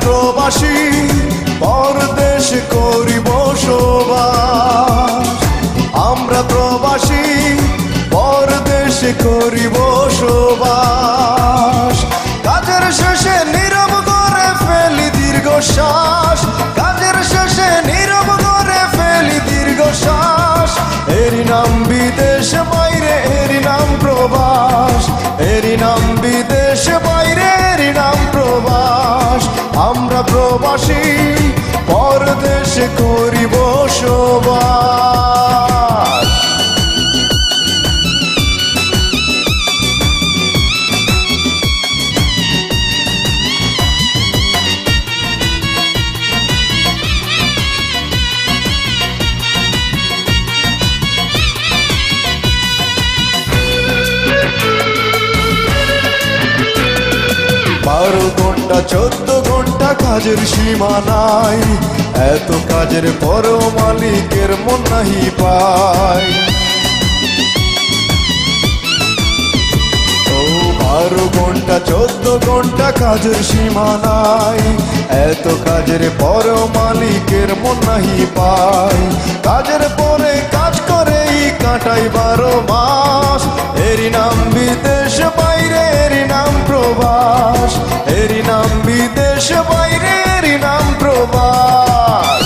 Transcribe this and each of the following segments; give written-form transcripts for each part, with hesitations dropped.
প্রবাসী পরদেশ করি বসবাস। আমরা প্রবাসী পরদেশ করি বসবাস। কাজের শেষে নীরব করে ফেলি দীর্ঘশ্বাস। কাজের শেষে নীরব করে ফেলি দীর্ঘশ্বাস। এরই নাম বিদেশ বাইরে, এরই নাম প্রবাস। এরই নাম বিদেশ বাইরে, এরই নাম প্রবাস। আমরা প্রবাসী পরদেশ করি বসবাস। বারো ঘন্টা 14 ঘন্টা কাজের সীমা নাই। এত কাজের পরও মালিকের মন নাহি পায়। ও 12 ঘন্টা 14 ঘন্টা কাজের সীমা নাই। এত কাজের পরও মালিকের মন নাহি পায়। কাজের পরে কাজ করেই কাটাই 12 মাস। এরই নাম বিদেশ বাইরে, এরই নাম প্রবাস। এরই নাম বিদেশ বাইরে, এরই নাম প্রবাস।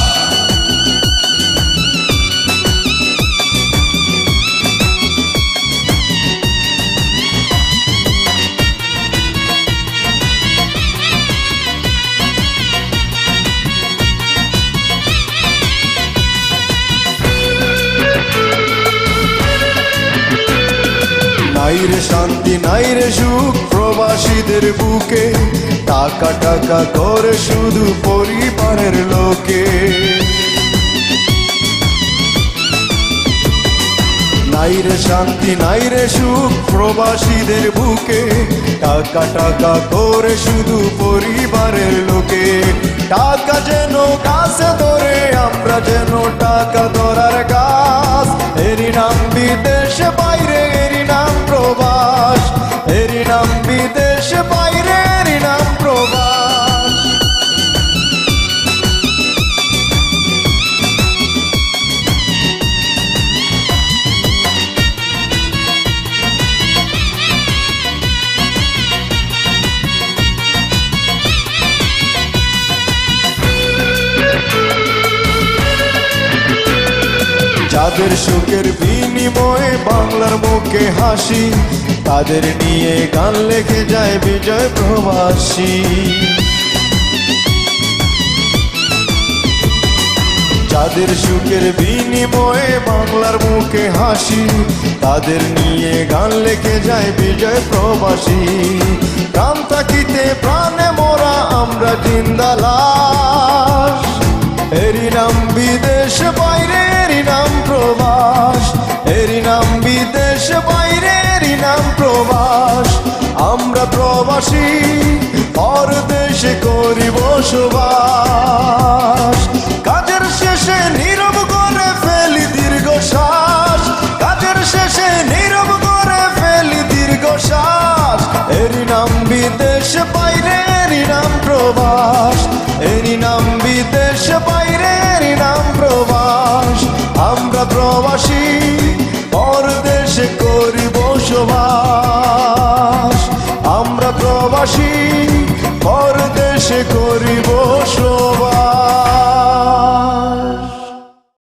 নাই রে শান্তি নাই রে সুখ প্রবাসীদের বুকে। টাকা টাকা করে শুধু পরিবারের লোকে। নাই রে শান্তি নাই রে সুখ প্রবাসীদের বুকে। টাকা টাকা করে শুধু পরিবারের লোকে। টাকা যেন গাছে ধরে, আমরা যেন টাকা ধরার গাছ। এরই নাম বিদেশ বাইরে, এরই নাম প্রবাস। এরই নাম বিদেশ বাইরে, এরই নাম প্রবাস। যাদের সুখের বিনিময়ে বাংলার মুখে হাসি, তাদের নিয়ে গান লেখে যায় বিজয় প্রবাসী। যাদের সুখের বিনিময়ে বাংলার মুখে হাসি, তাদের নিয়ে গান লেখে যায় বিজয় প্রবাসী। প্রাণ থাকিতে প্রাণে মোরা আমরা জিন্দা লাশ। এরই নাম বিদেশ বাইরে, এরই নাম প্রবাস। এরই নাম বিদেশ বাইরে, এরই নাম প্রবাস। আমরা প্রবাসী পরদেশে করি বসবাস। কাজের শেষে নীরব করে ফেলি দীর্ঘশ্বাস। কাজের শেষে নীরব করে ফেলি দীর্ঘশ্বাস। এরই নাম বিদেশ বাইরে, এরই নাম প্রবাস। এরই নাম বিদেশ বাইরে, এরই নাম প্রবাস। আমরা প্রবাসী পরদেশে করি বসবাস। আমরা প্রবাসী পরদেশে করি বসবাস।